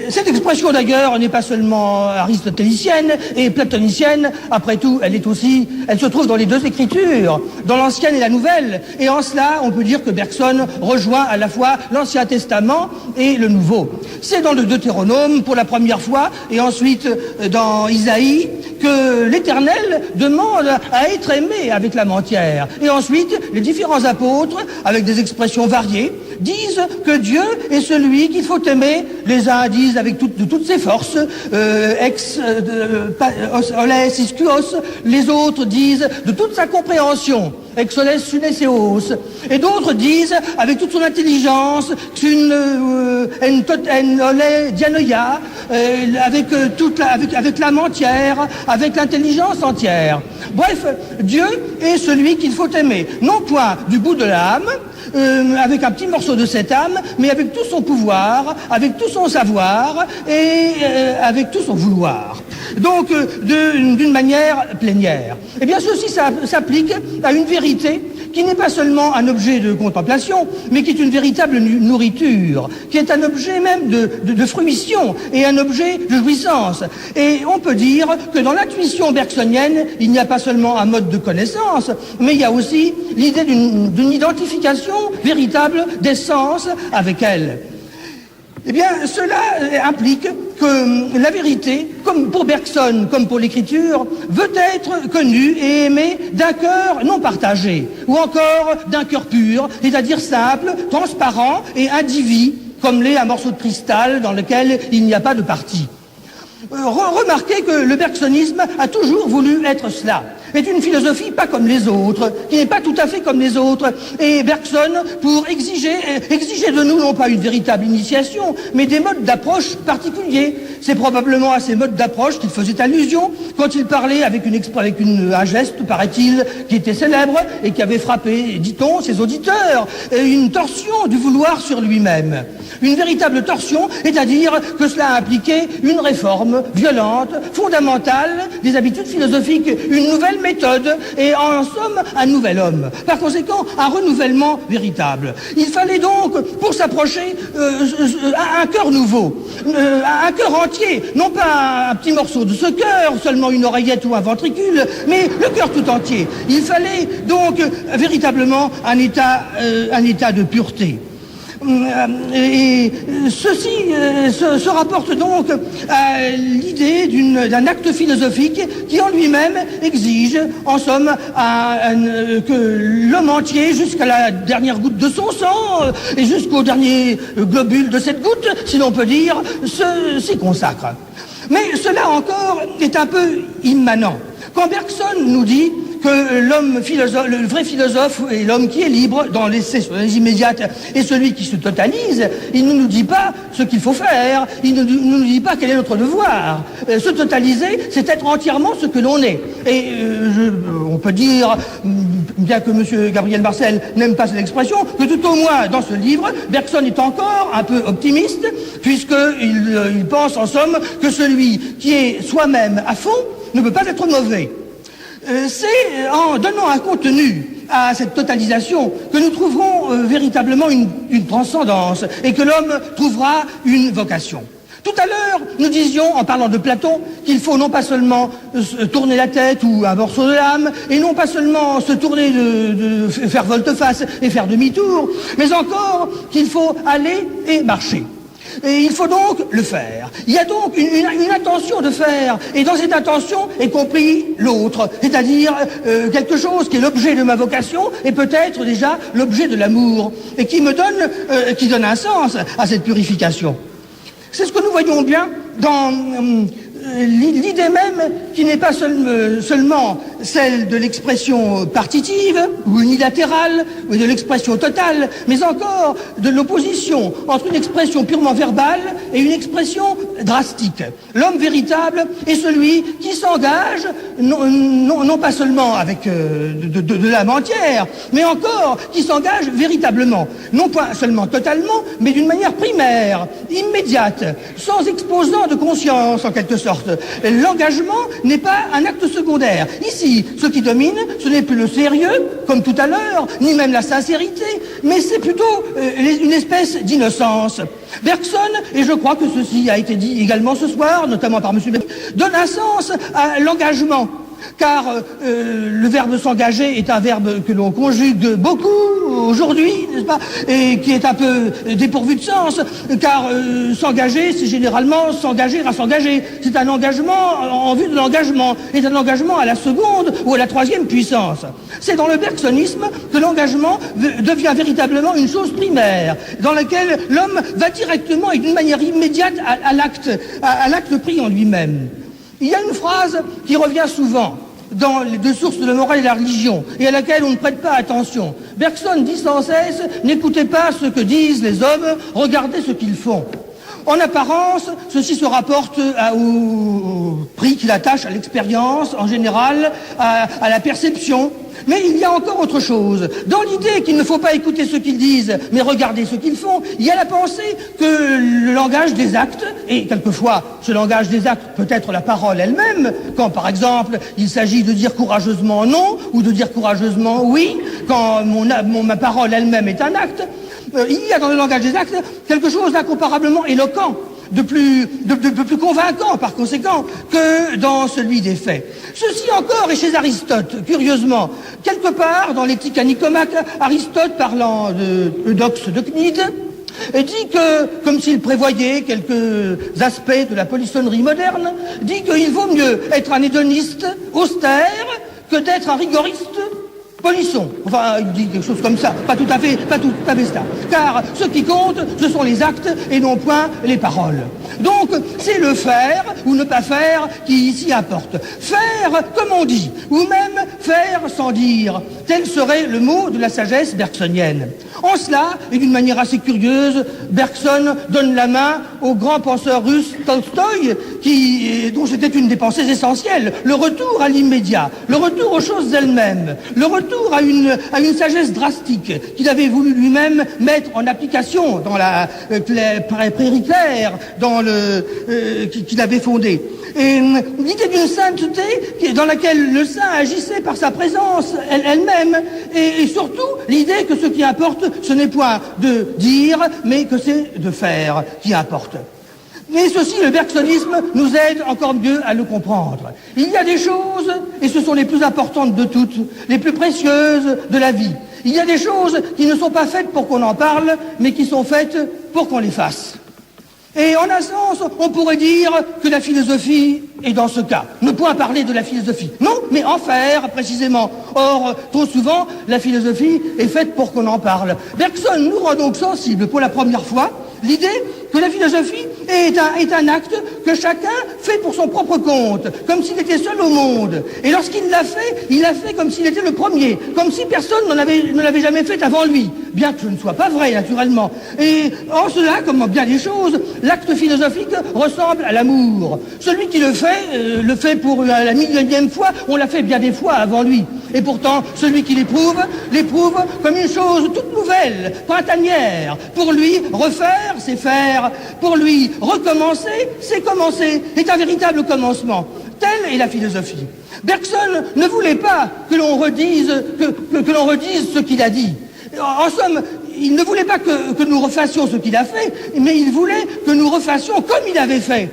Cette expression d'ailleurs n'est pas seulement aristotélicienne et platonicienne, après tout elle se trouve dans les deux écritures, dans l'Ancienne et la Nouvelle, et en cela on peut dire que Bergson rejoint à la fois l'Ancien Testament et le Nouveau. C'est dans le Deutéronome pour la première fois et ensuite dans Isaïe que l'Éternel demande à être aimé avec l'âme entière. Et ensuite, les différents apôtres, avec des expressions variées, disent que Dieu est celui qu'il faut aimer. Les uns disent de toutes ses forces, oles iskuos. Les autres disent de toute sa compréhension, ex oles suneseos. Et d'autres disent avec toute son intelligence, en ole dianoia, avec l'âme entière, avec l'intelligence entière. Bref, Dieu est celui qu'il faut aimer, non point du bout de l'âme, avec un petit morceau de cette âme, mais avec tout son pouvoir, avec tout son savoir et avec tout son vouloir. Donc, d'une manière plénière. Eh bien, ceci s'applique à une vérité qui n'est pas seulement un objet de contemplation, mais qui est une véritable nourriture, qui est un objet même de fruition et un objet de jouissance. Et on peut dire que dans l'intuition bergsonienne, il n'y a pas seulement un mode de connaissance, mais il y a aussi l'idée d'une identification véritable d'essence avec elle. Eh bien, cela implique que la vérité, comme pour Bergson, comme pour l'écriture, veut être connue et aimée d'un cœur non partagé, ou encore d'un cœur pur, c'est-à-dire simple, transparent et indivis, comme l'est un morceau de cristal dans lequel il n'y a pas de partie. Remarquez que le bergsonisme a toujours voulu être cela. C'est une philosophie pas comme les autres, qui n'est pas tout à fait comme les autres. Et Bergson, pour exiger de nous non pas une véritable initiation, mais des modes d'approche particuliers. C'est probablement à ces modes d'approche qu'il faisait allusion quand il parlait avec un geste, paraît-il, qui était célèbre et qui avait frappé, dit-on, ses auditeurs, une torsion du vouloir sur lui-même. Une véritable torsion, c'est-à-dire que cela impliquait une réforme violente, fondamentale des habitudes philosophiques, une nouvelle méthode et en somme un nouvel homme. Par conséquent, un renouvellement véritable. Il fallait donc, pour s'approcher, un cœur nouveau, un cœur entier, non pas un petit morceau de ce cœur, seulement une oreillette ou un ventricule, mais le cœur tout entier. Il fallait donc véritablement un état de pureté. Et ceci se rapporte donc à l'idée d'un acte philosophique qui en lui-même exige, en somme, que l'homme entier, jusqu'à la dernière goutte de son sang et jusqu'au dernier globule de cette goutte, si l'on peut dire, s'y consacre. Mais cela encore est un peu immanent. Quand Bergson nous dit que le vrai philosophe est l'homme qui est libre dans l'essai sur les immédiates et celui qui se totalise, il ne nous dit pas ce qu'il faut faire, il ne nous dit pas quel est notre devoir. Se totaliser, c'est être entièrement ce que l'on est. Et on peut dire, bien que M. Gabriel Marcel n'aime pas cette expression, que tout au moins dans ce livre, Bergson est encore un peu optimiste, puisqu'il pense en somme que celui qui est soi-même à fond ne peut pas être mauvais. C'est en donnant un contenu à cette totalisation que nous trouverons véritablement une transcendance et que l'homme trouvera une vocation. Tout à l'heure, nous disions, en parlant de Platon, qu'il faut non pas seulement tourner la tête ou un morceau de l'âme, et non pas seulement se tourner, faire volte-face et faire demi-tour, mais encore qu'il faut aller et marcher. Et il faut donc le faire. Il y a donc une intention de faire, et dans cette intention est compris l'autre, c'est-à-dire quelque chose qui est l'objet de ma vocation et peut-être déjà l'objet de l'amour, et qui donne un sens à cette purification. C'est ce que nous voyons bien dans l'idée même qui n'est pas seulement celle de l'expression partitive ou unilatérale ou de l'expression totale, mais encore de l'opposition entre une expression purement verbale et une expression drastique. L'homme véritable est celui qui s'engage non pas seulement avec de l'âme entière, mais encore qui s'engage véritablement, non pas seulement totalement, mais d'une manière primaire, immédiate, sans exposant de conscience en quelque sorte. L'engagement n'est pas un acte secondaire. Ici, ce qui domine, ce n'est plus le sérieux, comme tout à l'heure, ni même la sincérité, mais c'est plutôt une espèce d'innocence. Bergson, et je crois que ceci a été dit également ce soir, notamment par M. Bergson, donne un sens à l'engagement. Car le verbe s'engager est un verbe que l'on conjugue beaucoup aujourd'hui, n'est-ce pas, et qui est un peu dépourvu de sens, car s'engager, c'est généralement s'engager à s'engager. C'est un engagement en vue de l'engagement, c'est un engagement à la seconde ou à la troisième puissance. C'est dans le bergsonisme que l'engagement devient véritablement une chose primaire, dans laquelle l'homme va directement et d'une manière immédiate à l'acte pris en lui-même. Il y a une phrase qui revient souvent dans les deux sources de la morale et de la religion, et à laquelle on ne prête pas attention. Bergson dit sans cesse « N'écoutez pas ce que disent les hommes, regardez ce qu'ils font ». En apparence, ceci se rapporte au prix qu'il attache à l'expérience, en général, à la perception. Mais il y a encore autre chose. Dans l'idée qu'il ne faut pas écouter ce qu'ils disent, mais regarder ce qu'ils font, il y a la pensée que le langage des actes, et quelquefois ce langage des actes peut être la parole elle-même, quand par exemple il s'agit de dire courageusement non, ou de dire courageusement oui, quand ma parole elle-même est un acte, il y a dans le langage des actes quelque chose d'incomparablement éloquent, de plus convaincant par conséquent que dans celui des faits. Ceci encore est chez Aristote, curieusement. Quelque part, dans l'éthique à Nicomaque, Aristote, parlant de Eudoxe de Cnide, dit que, comme s'il prévoyait quelques aspects de la polissonnerie moderne, dit qu'il vaut mieux être un hédoniste austère que d'être un rigoriste polisson. Enfin, il dit quelque chose comme ça, pas tout à fait ça. Car ce qui compte, ce sont les actes et non point les paroles. Donc, c'est le faire ou ne pas faire qui ici importe. Faire comme on dit, ou même faire sans dire. Tel serait le mot de la sagesse bergsonienne. En cela, et d'une manière assez curieuse, Bergson donne la main au grand penseur russe Tolstoï, dont c'était une des pensées essentielles, le retour à l'immédiat, le retour aux choses elles-mêmes, le retour à une sagesse drastique qu'il avait voulu lui-même mettre en application dans la prairie claire, qu'il avait fondée. Et l'idée d'une sainteté dans laquelle le saint agissait par sa présence elle-même, et surtout l'idée que ce qui importe, ce n'est point de dire, mais que c'est de faire qui importe. Mais ceci, le bergsonisme, nous aide encore mieux à le comprendre. Il y a des choses, et ce sont les plus importantes de toutes, les plus précieuses de la vie. Il y a des choses qui ne sont pas faites pour qu'on en parle, mais qui sont faites pour qu'on les fasse. Et en un sens, on pourrait dire que la philosophie est dans ce cas. Ne point parler de la philosophie. Non, mais en faire, précisément. Or, trop souvent, la philosophie est faite pour qu'on en parle. Bergson nous rend donc sensibles pour la première fois l'idée que la philosophie est un acte que chacun fait pour son propre compte, comme s'il était seul au monde. Et lorsqu'il l'a fait, il l'a fait comme s'il était le premier, comme si personne ne l'avait jamais fait avant lui, bien que ce ne soit pas vrai, naturellement. Et en cela, comme en bien des choses, l'acte philosophique ressemble à l'amour. Celui qui le fait pour la millionième fois, on l'a fait bien des fois avant lui. Et pourtant, celui qui l'éprouve comme une chose toute nouvelle, printanière. Pour lui, refaire, c'est faire. Pour lui, recommencer, c'est commencer. C'est un véritable commencement. Telle est la philosophie. Bergson ne voulait pas que l'on redise ce qu'il a dit. En somme, il ne voulait pas que nous refassions ce qu'il a fait, mais il voulait que nous refassions comme il avait fait.